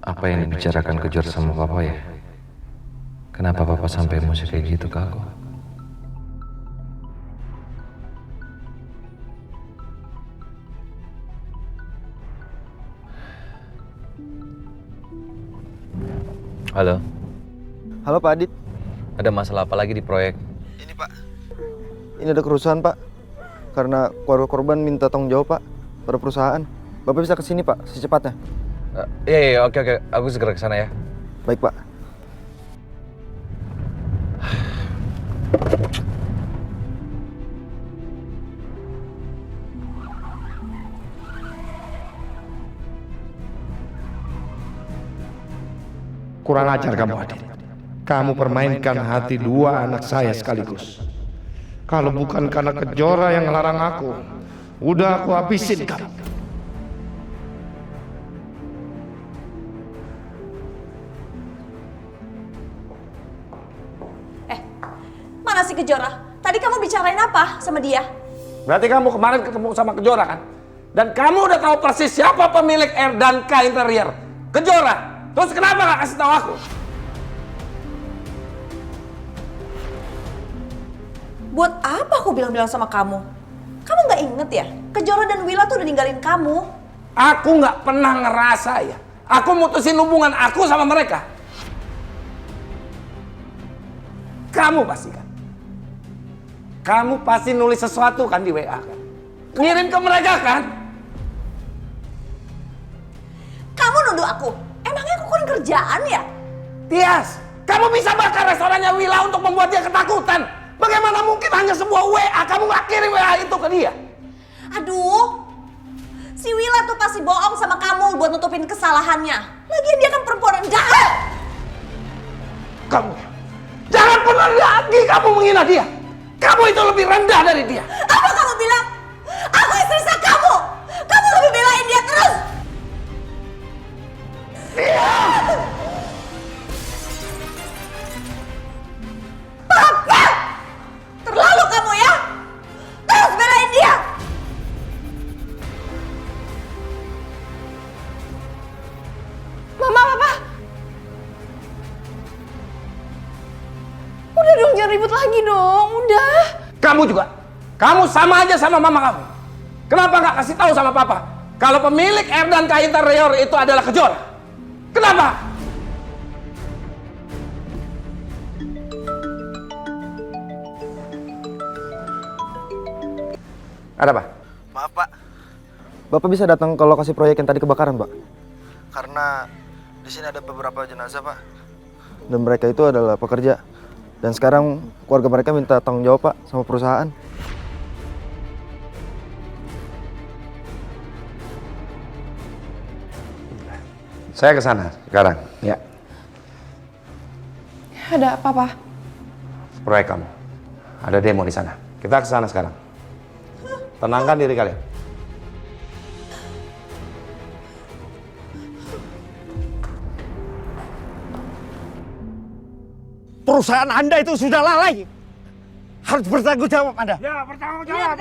Apa yang dibicarakan Kejora sama Papa ya? Kenapa Papa sampai emosi kayak gitu ke aku? Halo, Halo Pak Adit. ada masalah apa lagi di proyek? Ini Pak. Ini ada kerusuhan Pak. Karena keluarga korban minta tanggung jawab Pak pada perusahaan. Bapak bisa kesini Pak secepatnya. Iya, oke, aku segera ke sana ya. Baik Pak. Kurang ajar kamu, Adit. Kamu permainkan hati dua anak saya sekaligus. Kalau bukan karena Kejora yang ngelarang aku, udah aku habisin kamu. Mana si Kejora? Tadi kamu bicarain apa sama dia? Berarti kamu kemarin ketemu sama Kejora kan? Dan kamu udah tahu persis siapa pemilik R dan K Interior. Kejora. Terus kenapa gak kasih tahu aku? Buat apa aku bilang-bilang sama kamu? Kamu nggak inget ya? Kejora dan Willa tuh udah ninggalin kamu. Aku nggak pernah ngerasa ya. Aku mutusin hubungan aku sama mereka. Kamu pasti kan? Kamu pasti nulis sesuatu kan di WA kan? Ngirim ke mereka kan? Kamu nuduh aku. Emangnya aku kurang kerjaan ya? Tias, kamu bisa bakar restorannya Willa untuk membuat dia ketakutan. Bagaimana mungkin hanya sebuah WA, kamu nggak kirim WA itu ke dia? Aduh, si Willa tuh pasti bohong sama kamu buat nutupin kesalahannya. Lagian dia kan perempuan yang jahat. Kamu, jangan pernah lagi kamu menghina dia. Kamu itu lebih rendah dari dia. Apa kamu bilang? Aku istri sah kamu. Kamu lebih belain dia terus. Papa! Terlalu kamu ya. Terus belain dia. Mama, Papa. Udah dong, jangan ribut lagi dong. Udah. Kamu juga. Kamu sama aja sama mama kamu. Kenapa nggak kasih tahu sama papa kalau pemilik R dan K Interior itu adalah Kejora? Kenapa? Ada apa? Maaf Pak. Bapak bisa datang ke lokasi proyek yang tadi kebakaran Pak. Karena di sini ada beberapa jenazah Pak. Dan mereka itu adalah pekerja. Dan sekarang keluarga mereka minta tanggung jawab Pak sama perusahaan. Saya ke sana sekarang. Ya. Ada apa, Pak? Proyek kamu. Ada demo di sana. Kita ke sana sekarang. Tenangkan diri kalian. Perusahaan Anda itu sudah lalai. Harus bertanggung jawab Anda. Ya, bertanggung jawab.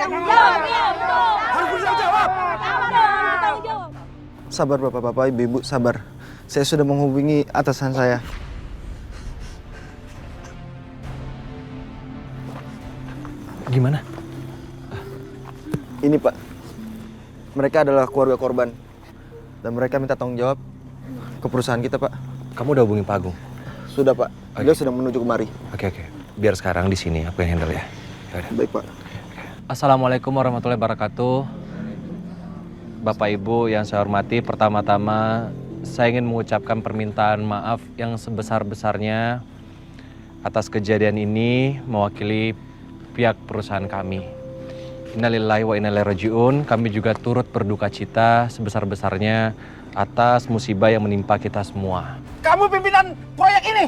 Harus bertanggung jawab. Sabar Bapak-bapak, Ibu-ibu, sabar. Saya sudah menghubungi atasan saya. Gimana? Ini Pak. Mereka adalah keluarga korban. Dan mereka minta tanggung jawab ke perusahaan kita Pak. Kamu udah hubungi Pak Agung? Sudah Pak. Beliau sudah menuju kemari. Oke. Biar sekarang di sini aku yang handle ya. Yaudah. Baik Pak. Assalamualaikum warahmatullahi wabarakatuh. Bapak Ibu yang saya hormati, pertama-tama saya ingin mengucapkan permintaan maaf yang sebesar-besarnya atas kejadian ini mewakili pihak perusahaan kami. Innalillahi wa inna ilaihi raji'un. Kami juga turut berduka cita sebesar-besarnya atas musibah yang menimpa kita semua. Kamu pimpinan proyek ini.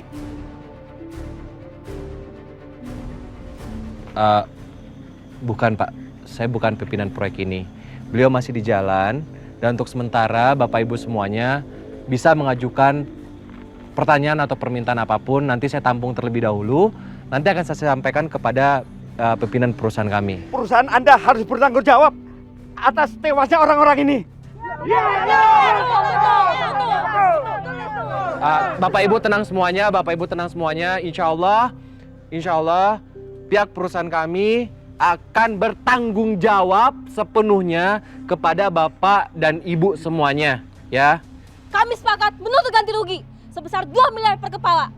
Bukan Pak, saya bukan pimpinan proyek ini. Beliau masih di jalan dan untuk sementara Bapak Ibu semuanya bisa mengajukan pertanyaan atau permintaan apapun. Nanti saya tampung terlebih dahulu. Nanti akan saya sampaikan kepada pimpinan perusahaan kami. Perusahaan Anda harus bertanggung jawab atas tewasnya orang-orang ini. Bapak Ibu tenang semuanya, Bapak Ibu tenang semuanya. Insya Allah pihak perusahaan kami akan bertanggung jawab sepenuhnya kepada Bapak dan Ibu semuanya, ya. Kami sepakat menuntut ganti rugi sebesar 2 miliar per kepala.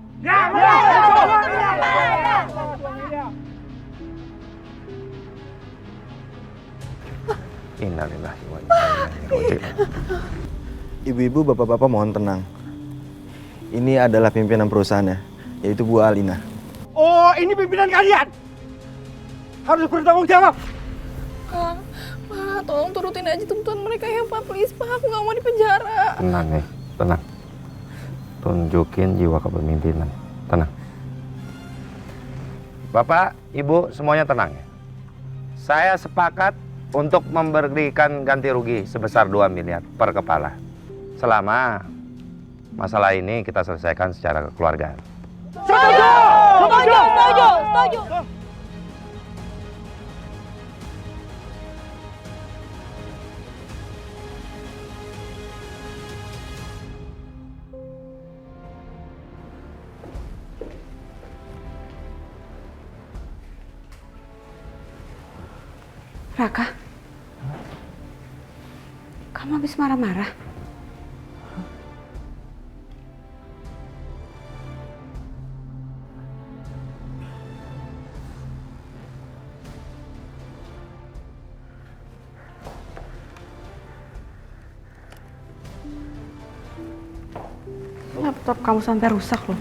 Innalillahi wa inna ilaihi raji'un. Ibu-ibu, bapak-bapak mohon tenang. Ini adalah pimpinan perusahaannya, yaitu Bu Alina. Oh, ini pimpinan kalian. Harus bertanggung jawab. Pak, tolong turutin aja tuntutan mereka ya Pak, please Pak, aku gak mau di penjara. Tenang nih, tenang. Tunjukin jiwa kepemimpinan. Tenang. Bapak, Ibu semuanya tenang ya. Saya sepakat untuk memberikan ganti rugi sebesar 2 miliar per kepala. Selama masalah ini kita selesaikan secara kekeluargaan. Setuju. Raka, kamu habis marah-marah? Laptop kamu sampai rusak loh.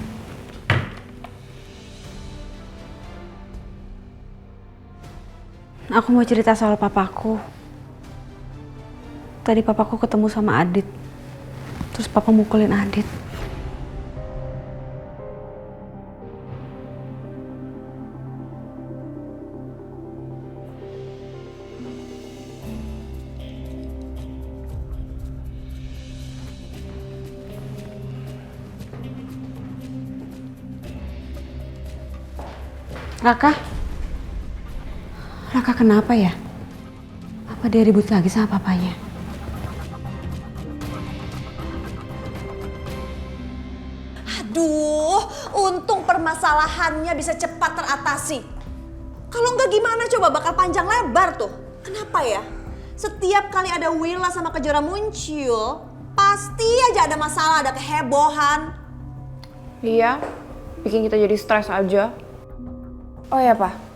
Aku mau cerita soal papaku. Tadi papaku ketemu sama Adit. Terus papa mukulin Adit. Raka kenapa ya? Apa dia ribut lagi sama papanya? Aduh, untung permasalahannya bisa cepat teratasi. Kalau nggak gimana coba bakal panjang lebar tuh. Kenapa ya? Setiap kali ada Willa sama Kejora muncul, pasti aja ada masalah, ada kehebohan. Iya, bikin kita jadi stres aja. Oh ya, Pak.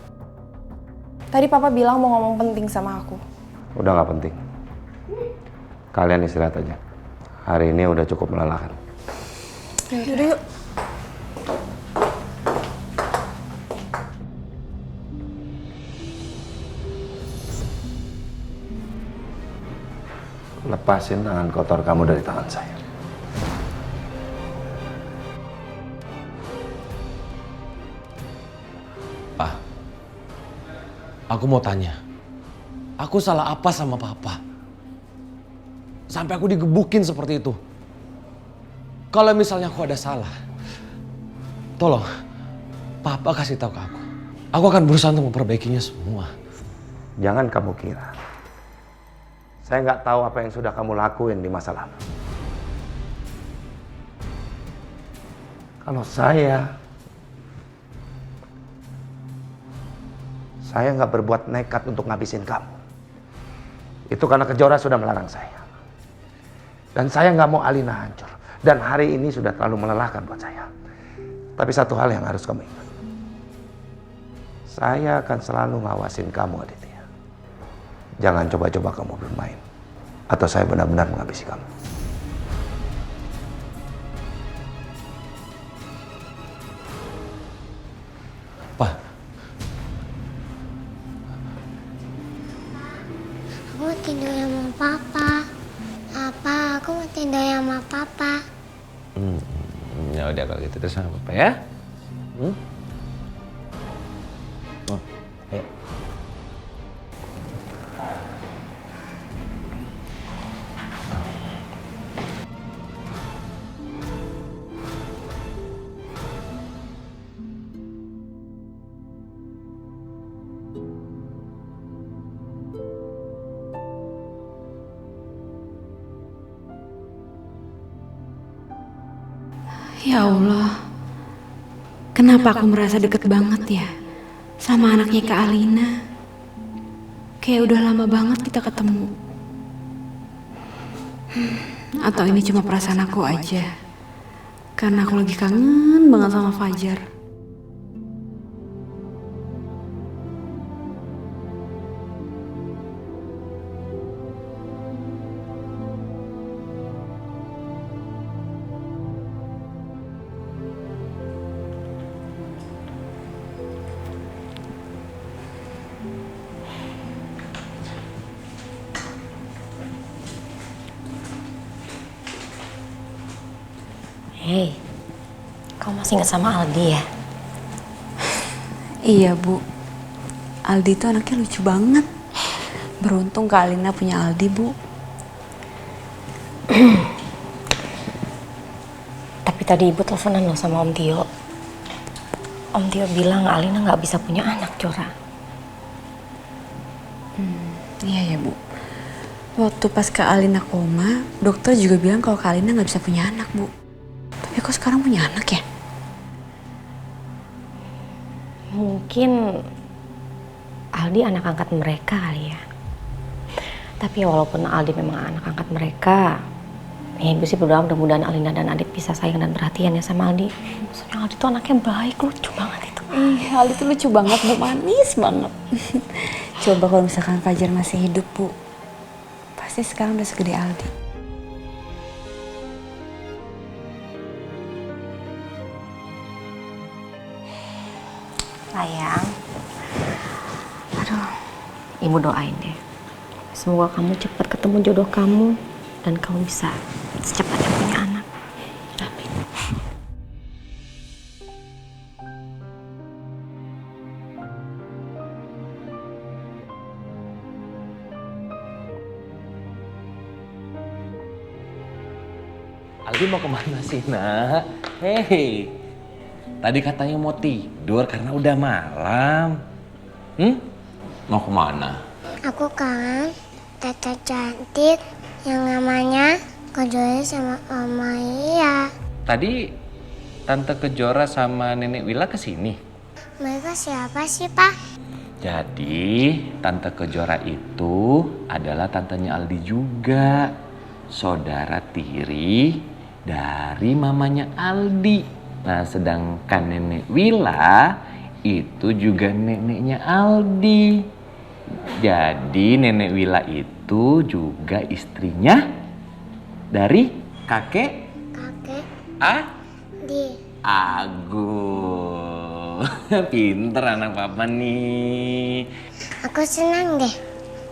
Tadi Papa bilang mau ngomong penting sama aku. Udah nggak penting. Kalian istirahat aja. Hari ini udah cukup melelahkan. Yaudah yuk. Lepasin tangan kotor kamu dari tangan saya. Pak, aku mau tanya. Aku salah apa sama Papa? Sampai aku digebukin seperti itu. Kalau misalnya aku ada salah, tolong Papa kasih tahu ke aku. Aku akan berusaha untuk memperbaikinya semua. Jangan kamu kira saya nggak tahu apa yang sudah kamu lakuin di masa lalu. Kalau saya nggak berbuat nekat untuk ngabisin kamu. Itu karena Kejora sudah melarang saya. Dan saya nggak mau Alina hancur. Dan hari ini sudah terlalu melelahkan buat saya. Tapi satu hal yang harus kamu ingat. Saya akan selalu ngawasin kamu, Aditya. Jangan coba-coba kamu bermain. Atau saya benar-benar menghabisi kamu. Pak. Aku mau tidur sama Papa. Papa, aku mau tidur sama Papa. Ya udah kalau gitu terus sama Papa ya. Oh, ayo. Ya Allah, kenapa aku merasa deket banget ya sama anaknya Kak Alina? Kayak udah lama banget kita ketemu. Atau ini cuma perasaan aku aja? Karena aku lagi kangen banget sama Fajar. Hei, kamu masih ingat sama Aldi ya? Iya Bu, Aldi itu anaknya lucu banget. Beruntung Kak Alina punya Aldi Bu. Tapi tadi ibu teleponan loh sama Om Tio. Om Tio bilang Alina nggak bisa punya anak, Jora. Iya ya Bu. Waktu pas Kak Alina koma, dokter juga bilang kalau Kak Alina nggak bisa punya anak Bu. Tapi kok sekarang punya anak ya? Mungkin Aldi anak angkat mereka kali ya. Tapi walaupun Aldi memang anak angkat mereka, ya ibu sih berdoa mudah-mudahan Alina dan Adit bisa sayang dan perhatian ya sama Aldi. Maksudnya Aldi tuh anaknya baik, lucu banget itu. Iya, Aldi tuh lucu banget Bu, manis banget. Coba kalau misalkan Fajar masih hidup Bu, pasti sekarang udah segede Aldi. Sayang, aduh, ibu doain deh. Semoga kamu cepat ketemu jodoh kamu dan kamu bisa secepatnya punya anak. Amin. Aldi mau kemana sih nak? Hei, tadi katanya mau tidur karena udah malam. Mau kemana? Aku kangen tante cantik yang namanya Kejora sama Oma Iya. Tadi Tante Kejora sama Nenek Wila kesini. Mereka siapa sih, Pak? Jadi Tante Kejora itu adalah tantenya Aldi juga. Saudara tiri dari mamanya Aldi. Nah sedangkan Nenek Wila itu juga neneknya Aldi. Jadi Nenek Wila itu juga istrinya dari kakek Di. Agus. Pinter anak papa nih. Aku senang deh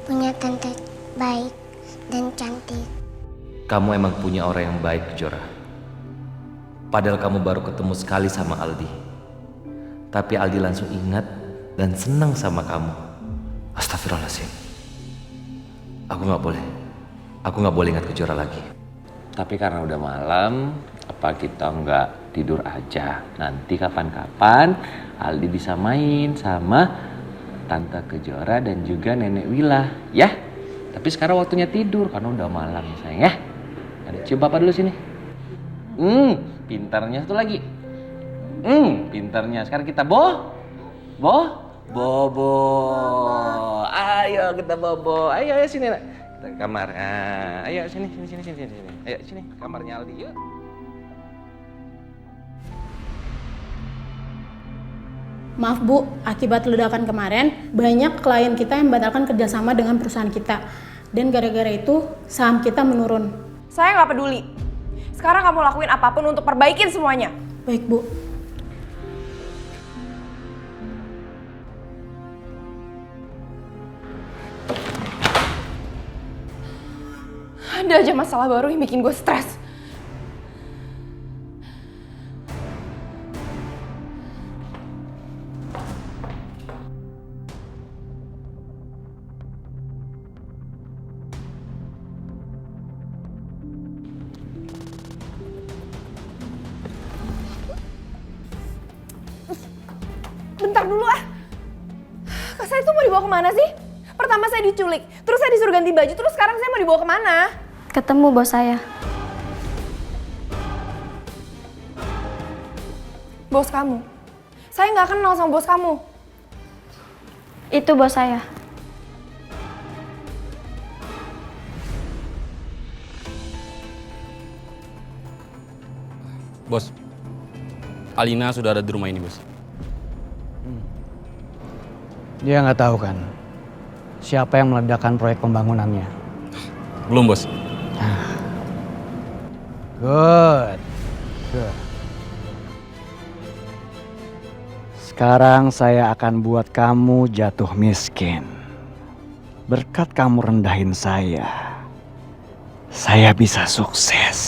punya tante baik dan cantik. Kamu emang punya orang yang baik, Jora. Padahal kamu baru ketemu sekali sama Aldi. Tapi Aldi langsung ingat dan senang sama kamu. Astagfirullahaladzim. Aku gak boleh ingat ke Jora lagi. Tapi karena udah malam, apa kita nggak tidur aja? Nanti kapan-kapan Aldi bisa main sama Tante Kejora dan juga Nenek Wila, ya? Tapi sekarang waktunya tidur karena udah malam, sayang ya. Ada cium papa dulu sini. Pintarnya satu lagi. Pintarnya. Sekarang kita bobo. Ayo kita bobo. Ayo sini nak. Kita ke kamar. Ayo sini. Ayo sini kamarnya Aldi yuk. Maaf Bu, akibat ledakan kemarin, banyak klien kita yang membatalkan kerjasama dengan perusahaan kita. Dan gara-gara itu, saham kita menurun. Saya nggak peduli. Sekarang kamu lakuin apapun untuk perbaikin semuanya. Baik Bu. Ada aja masalah baru yang bikin gue stres. Bentar dulu ah. Kak saya tuh mau dibawa kemana sih? Pertama saya diculik, terus saya disuruh ganti baju, terus sekarang saya mau dibawa kemana? Ketemu bos saya. Bos kamu. Saya nggak kenal sama bos kamu. Itu bos saya. Bos, Alina sudah ada di rumah ini, bos. Dia nggak tahu kan siapa yang meledakkan proyek pembangunannya. Belum, bos. Good. Sekarang saya akan buat kamu jatuh miskin. Berkat kamu rendahin saya bisa sukses.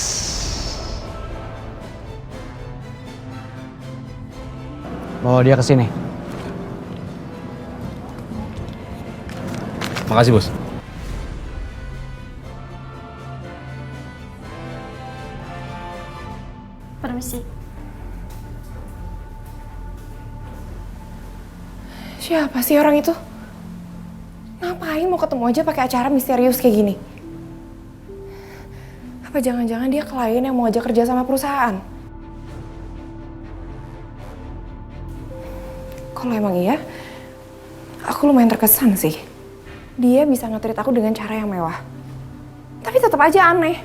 Bawa dia ke sini. Makasih, bos. Permisi. Siapa sih orang itu? Ngapain mau ketemu aja pakai acara misterius kayak gini? Apa jangan-jangan dia klien yang mau ajak kerja sama perusahaan? Kalau emang iya, aku lumayan terkesan sih. Dia bisa nge-treat aku dengan cara yang mewah. Tapi tetap aja aneh.